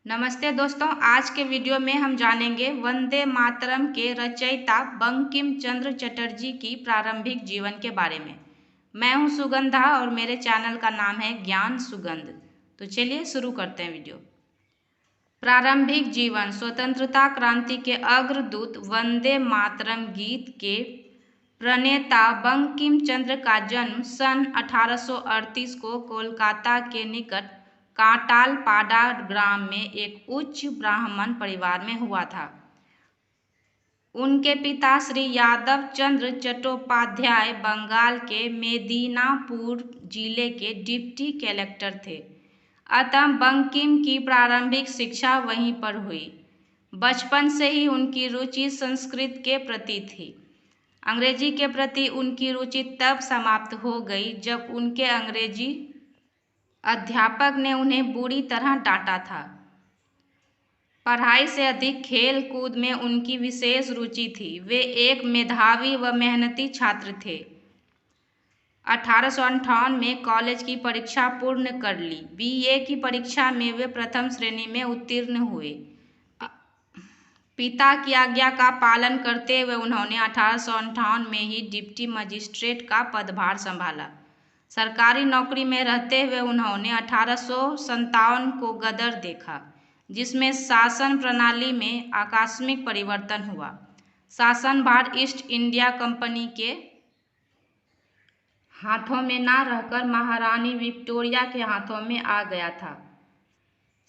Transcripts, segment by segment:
नमस्ते दोस्तों, आज के वीडियो में हम जानेंगे वंदे मातरम के रचयिता बंकिम चंद्र चटर्जी की प्रारंभिक जीवन के बारे में। मैं हूं सुगंधा और मेरे चैनल का नाम है ज्ञान सुगंध। तो चलिए शुरू करते हैं वीडियो। प्रारंभिक जीवन। स्वतंत्रता क्रांति के अग्रदूत वंदे मातरम गीत के प्रणेता बंकिम चंद्र का जन्म सन 1838 को कोलकाता के निकट काटालपाड़ा ग्राम में एक उच्च ब्राह्मण परिवार में हुआ था। उनके पिता श्री यादव चंद्र चट्टोपाध्याय बंगाल के मेदिनीपुर जिले के डिप्टी कलेक्टर थे, अतः बंकिम की प्रारंभिक शिक्षा वहीं पर हुई। बचपन से ही उनकी रुचि संस्कृत के प्रति थी। अंग्रेजी के प्रति उनकी रुचि तब समाप्त हो गई जब उनके अंग्रेजी अध्यापक ने उन्हें बुरी तरह डांटा था। पढ़ाई से अधिक खेल कूद में उनकी विशेष रुचि थी। वे एक मेधावी व मेहनती छात्र थे। 1858 में कॉलेज की परीक्षा पूर्ण कर ली। बीए की परीक्षा में वे प्रथम श्रेणी में उत्तीर्ण हुए। पिता की आज्ञा का पालन करते हुए उन्होंने 1858 में ही डिप्टी मजिस्ट्रेट का पदभार संभाला। सरकारी नौकरी में रहते हुए उन्होंने 1857 को गदर देखा, जिसमें शासन प्रणाली में आकस्मिक परिवर्तन हुआ। शासन भार ईस्ट इंडिया कंपनी के हाथों में न रहकर महारानी विक्टोरिया के हाथों में आ गया था।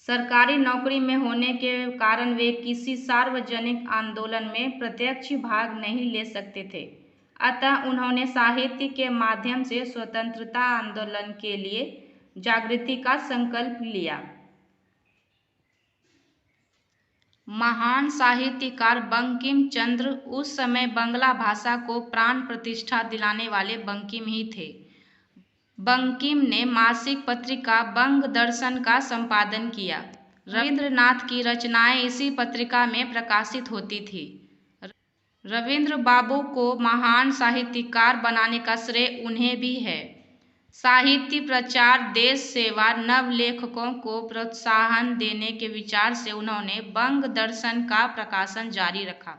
सरकारी नौकरी में होने के कारण वे किसी सार्वजनिक आंदोलन में प्रत्यक्ष भाग नहीं ले सकते थे, अतः उन्होंने साहित्य के माध्यम से स्वतंत्रता आंदोलन के लिए जागृति का संकल्प लिया। महान साहित्यकार बंकिम चंद्र उस समय बांग्ला भाषा को प्राण प्रतिष्ठा दिलाने वाले बंकिम ही थे। बंकिम ने मासिक पत्रिका बंग दर्शन का संपादन किया। रविंद्रनाथ की रचनाएं इसी पत्रिका में प्रकाशित होती थी। रविंद्र बाबू को महान साहित्यकार बनाने का श्रेय उन्हें भी है। साहित्य प्रचार, देश सेवा, नव लेखकों को प्रोत्साहन देने के विचार से उन्होंने बंग दर्शन का प्रकाशन जारी रखा।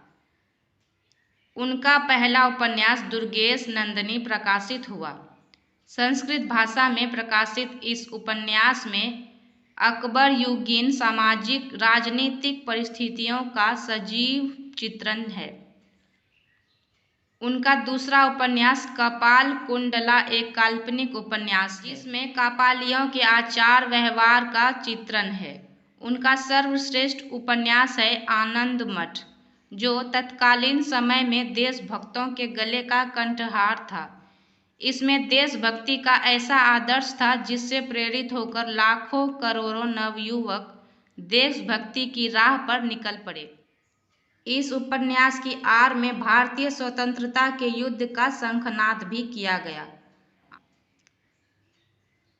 उनका पहला उपन्यास दुर्गेश नंदिनी प्रकाशित हुआ। संस्कृत भाषा में प्रकाशित इस उपन्यास में अकबर युगीन सामाजिक राजनीतिक परिस्थितियों का सजीव चित्रण है। उनका दूसरा उपन्यास कपाल कुंडला एक काल्पनिक उपन्यास है, जिसमें कापालियों के आचार व्यवहार का चित्रण है। उनका सर्वश्रेष्ठ उपन्यास है आनंद मठ, जो तत्कालीन समय में देशभक्तों के गले का कंठहार था। इसमें देशभक्ति का ऐसा आदर्श था जिससे प्रेरित होकर लाखों करोड़ों नवयुवक देशभक्ति की राह पर निकल पड़े। इस उपन्यास की आड़ में भारतीय स्वतंत्रता के युद्ध का शंखनाद भी किया गया।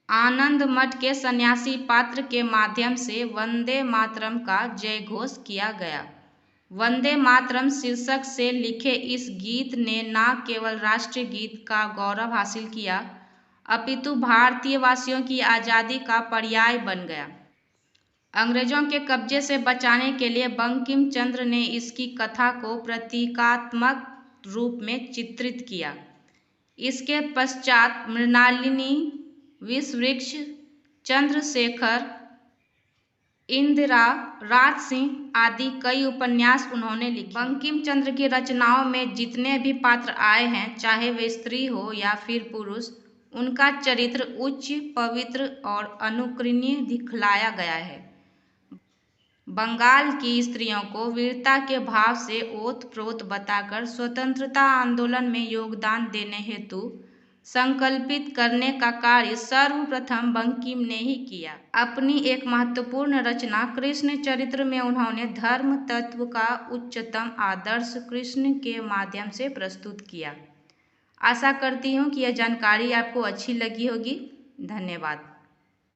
आनंद मठ के सन्यासी पात्र के माध्यम से वंदे मातरम का जयघोष किया गया। वंदे मातरम शीर्षक से लिखे इस गीत ने न केवल राष्ट्रीय गीत का गौरव हासिल किया, अपितु भारतीय वासियों की आज़ादी का पर्याय बन गया। अंग्रेजों के कब्जे से बचाने के लिए बंकिम चंद्र ने इसकी कथा को प्रतीकात्मक रूप में चित्रित किया। इसके पश्चात मृणालिनी, विषवृक्ष, चंद्रशेखर, इंदिरा, राजसिंह आदि कई उपन्यास उन्होंने लिखे। बंकिम चंद्र की रचनाओं में जितने भी पात्र आए हैं, चाहे वे स्त्री हो या फिर पुरुष, उनका चरित्र उच्च, पवित्र और अनुकरणीय दिखलाया गया है। बंगाल की स्त्रियों को वीरता के भाव से ओतप्रोत बताकर स्वतंत्रता आंदोलन में योगदान देने हेतु संकल्पित करने का कार्य सर्वप्रथम बंकिम ने ही किया। अपनी एक महत्वपूर्ण रचना कृष्ण चरित्र में उन्होंने धर्म तत्व का उच्चतम आदर्श कृष्ण के माध्यम से प्रस्तुत किया। आशा करती हूँ कि यह जानकारी आपको अच्छी लगी होगी। धन्यवाद।